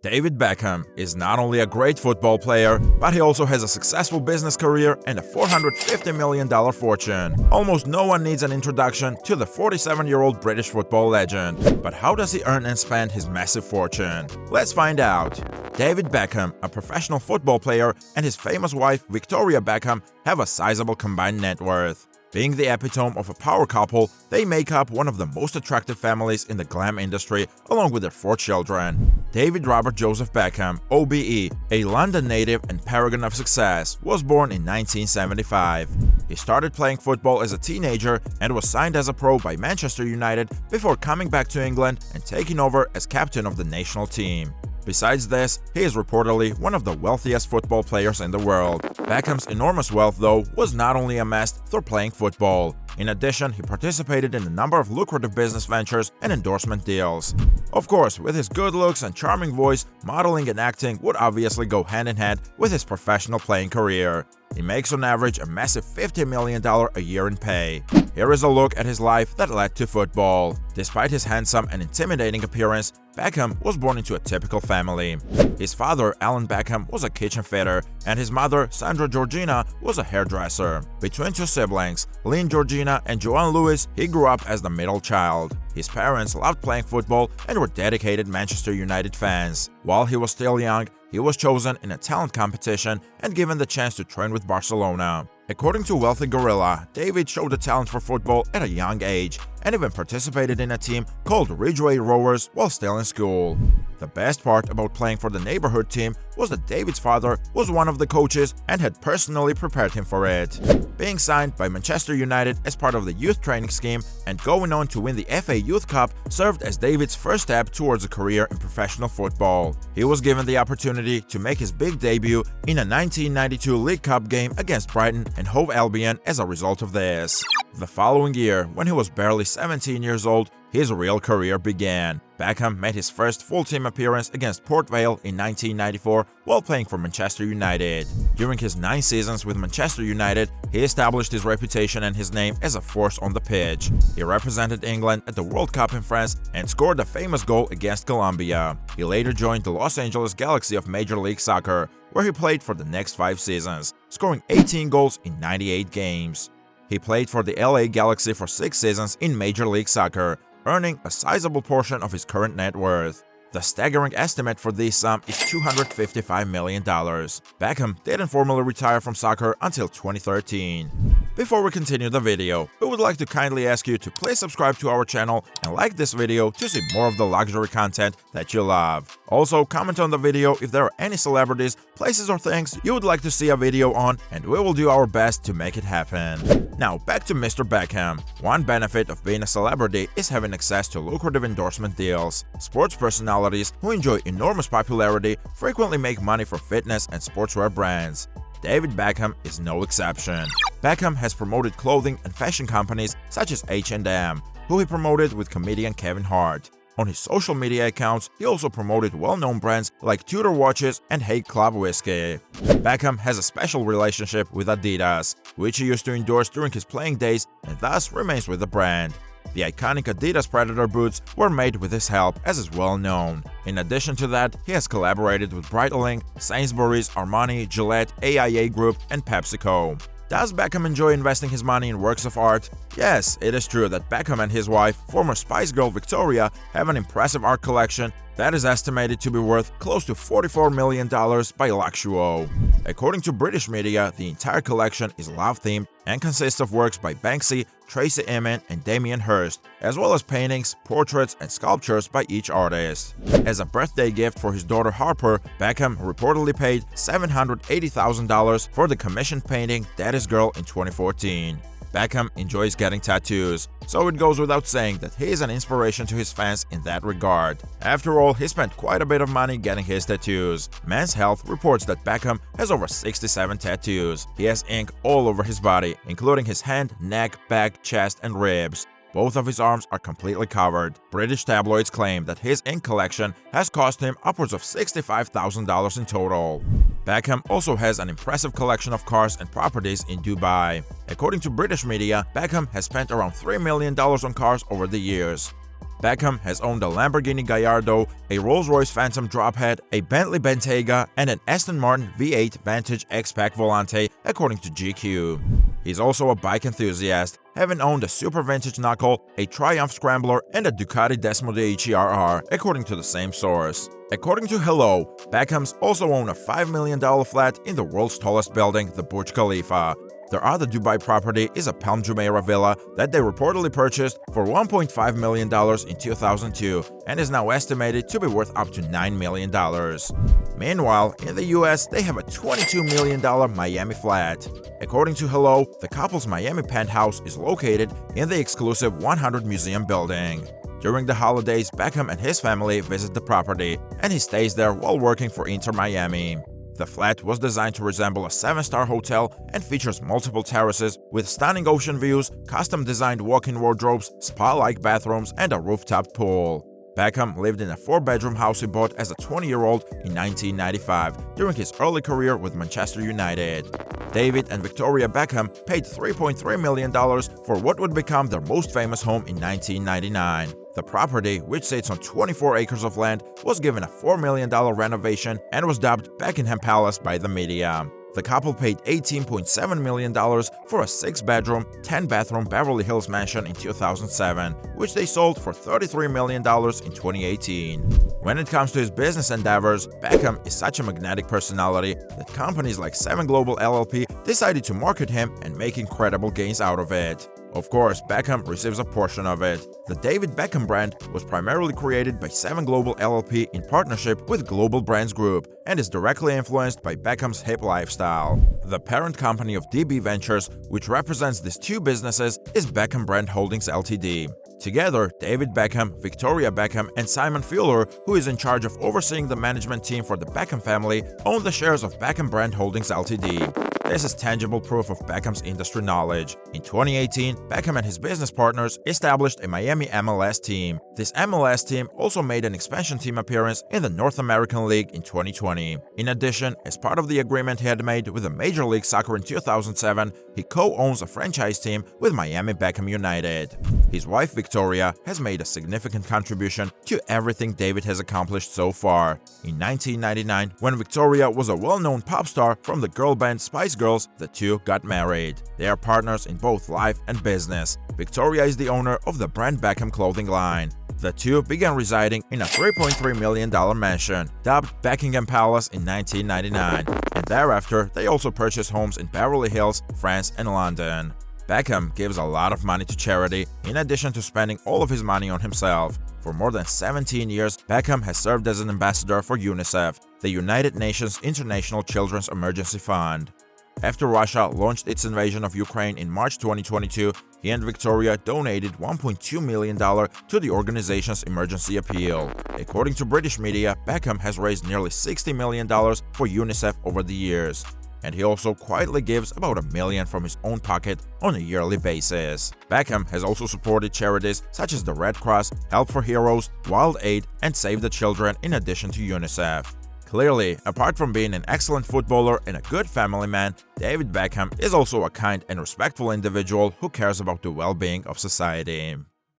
David Beckham is not only a great football player, but he also has a successful business career and a $450 million fortune. Almost no one needs an introduction to the 47-year-old British football legend. But how does he earn and spend his massive fortune? Let's find out. David Beckham, a professional football player, and his famous wife Victoria Beckham have a sizable combined net worth. Being the epitome of a power couple, they make up one of the most attractive families in the glam industry, along with their 4 children. David Robert Joseph Beckham, OBE, a London native and paragon of success, was born in 1975. He started playing football as a teenager and was signed as a pro by Manchester United before coming back to England and taking over as captain of the national team. Besides this, he is reportedly one of the wealthiest football players in the world. Beckham's enormous wealth, though, was not only amassed through playing football. In addition, he participated in a number of lucrative business ventures and endorsement deals. Of course, with his good looks and charming voice, modeling and acting would obviously go hand in hand with his professional playing career. He makes on average a massive $50 million a year in pay. Here is a look at his life that led to football. Despite his handsome and intimidating appearance, Beckham was born into a typical family. His father, Alan Beckham, was a kitchen fitter, and his mother, Sandra Georgina, was a hairdresser. Between 2 siblings, Lynn Georgina and Joanne Lewis, he grew up as the middle child. His parents loved playing football and were dedicated Manchester United fans. While he was still young, he was chosen in a talent competition and given the chance to train with Barcelona. According to Wealthy Gorilla, David showed a talent for football at a young age and even participated in a team called Ridgeway Rovers while still in school. The best part about playing for the neighborhood team was that David's father was one of the coaches and had personally prepared him for it. Being signed by Manchester United as part of the youth training scheme and going on to win the FA Youth Cup served as David's first step towards a career in professional football. He was given the opportunity to make his big debut in a 1992 League Cup game against Brighton and Hove Albion as a result of this. The following year, when he was barely 17 years old, his real career began. Beckham made his first full-team appearance against Port Vale in 1994 while playing for Manchester United. During his 9 seasons with Manchester United, he established his reputation and his name as a force on the pitch. He represented England at the World Cup in France and scored a famous goal against Colombia. He later joined the Los Angeles Galaxy of Major League Soccer, where he played for the next 5 seasons, scoring 18 goals in 98 games. He played for the LA Galaxy for 6 seasons in Major League Soccer, earning a sizable portion of his current net worth. The staggering estimate for this sum is $255 million. Beckham didn't formally retire from soccer until 2013. Before we continue the video, we would like to kindly ask you to please subscribe to our channel and like this video to see more of the luxury content that you love. Also, comment on the video if there are any celebrities, places or things you would like to see a video on, and we will do our best to make it happen. Now back to Mr. Beckham. One benefit of being a celebrity is having access to lucrative endorsement deals. Sports personalities who enjoy enormous popularity frequently make money from fitness and sportswear brands. David Beckham is no exception. Beckham has promoted clothing and fashion companies such as H&M, who he promoted with comedian Kevin Hart. On his social media accounts, he also promoted well-known brands like Tudor watches and Hague Club whiskey. Beckham has a special relationship with Adidas, which he used to endorse during his playing days and thus remains with the brand. The iconic Adidas Predator boots were made with his help, as is well known. In addition to that, he has collaborated with Breitling, Sainsbury's, Armani, Gillette, AIA Group, and PepsiCo. Does Beckham enjoy investing his money in works of art? Yes, it is true that Beckham and his wife, former Spice Girl Victoria, have an impressive art collection that is estimated to be worth close to $44 million by Luxuo. According to British media, the entire collection is love-themed and consists of works by Banksy, Tracey Emin, and Damien Hirst, as well as paintings, portraits, and sculptures by each artist. As a birthday gift for his daughter Harper, Beckham reportedly paid $780,000 for the commissioned painting Daddy's Girl in 2014. Beckham enjoys getting tattoos, so it goes without saying that he is an inspiration to his fans in that regard. After all, he spent quite a bit of money getting his tattoos. Men's Health reports that Beckham has over 67 tattoos. He has ink all over his body, including his hand, neck, back, chest, and ribs. Both of his arms are completely covered. British tabloids claim that his ink collection has cost him upwards of $65,000 in total. Beckham also has an impressive collection of cars and properties in Dubai. According to British media, Beckham has spent around $3 million on cars over the years. Beckham has owned a Lamborghini Gallardo, a Rolls-Royce Phantom Drophead, a Bentley Bentayga, and an Aston Martin V8 Vantage X-Pack Volante, according to GQ. He's also a bike enthusiast, having owned a Super Vintage Knuckle, a Triumph Scrambler, and a Ducati Desmodici RR, according to the same source. According to Hello, Beckhams also own a $5 million flat in the world's tallest building, the Burj Khalifa. Their other Dubai property is a Palm Jumeirah villa that they reportedly purchased for $1.5 million in 2002 and is now estimated to be worth up to $9 million. Meanwhile, in the US, they have a $22 million Miami flat. According to Hello, the couple's Miami penthouse is located in the exclusive 100 Museum building. During the holidays, Beckham and his family visit the property, and he stays there while working for Inter Miami. The flat was designed to resemble a 7-star hotel and features multiple terraces with stunning ocean views, custom-designed walk-in wardrobes, spa-like bathrooms, and a rooftop pool. Beckham lived in a 4-bedroom house he bought as a 20-year-old in 1995 during his early career with Manchester United. David and Victoria Beckham paid $3.3 million for what would become their most famous home in 1999. The property, which sits on 24 acres of land, was given a $4 million renovation and was dubbed Beckenham Palace by the media. The couple paid $18.7 million for a 6-bedroom, 10-bathroom Beverly Hills mansion in 2007, which they sold for $33 million in 2018. When it comes to his business endeavors, Beckham is such a magnetic personality that companies like 7 Global LLP decided to market him and make incredible gains out of it. Of course, Beckham receives a portion of it. The David Beckham brand was primarily created by 7 Global LLP in partnership with Global Brands Group and is directly influenced by Beckham's hip lifestyle. The parent company of DB Ventures, which represents these 2 businesses, is Beckham Brand Holdings Ltd. Together, David Beckham, Victoria Beckham, and Simon Fuller, who is in charge of overseeing the management team for the Beckham family, own the shares of Beckham Brand Holdings Ltd. This is tangible proof of Beckham's industry knowledge. In 2018, Beckham and his business partners established a Miami MLS team. This MLS team also made an expansion team appearance in the North American League in 2020. In addition, as part of the agreement he had made with the Major League Soccer in 2007, he co-owns a franchise team with Miami Beckham United. His wife Victoria has made a significant contribution to everything David has accomplished so far. In 1999, when Victoria was a well-known pop star from the girl band Spice Girls, the two got married. They are partners in both life and business. Victoria is the owner of the brand Beckham clothing line. The two began residing in a $3.3 million mansion, dubbed Beckenham Palace in 1999, and thereafter they also purchased homes in Beverly Hills, France and London. Beckham gives a lot of money to charity, in addition to spending all of his money on himself. For more than 17 years, Beckham has served as an ambassador for UNICEF, the United Nations International Children's Emergency Fund. After Russia launched its invasion of Ukraine in March 2022, he and Victoria donated $1.2 million to the organization's emergency appeal. According to British media, Beckham has raised nearly $60 million for UNICEF over the years. And he also quietly gives about $1 million from his own pocket on a yearly basis. Beckham has also supported charities such as the Red Cross, Help for Heroes, Wild Aid, and Save the Children in addition to UNICEF. Clearly, apart from being an excellent footballer and a good family man, David Beckham is also a kind and respectful individual who cares about the well-being of society.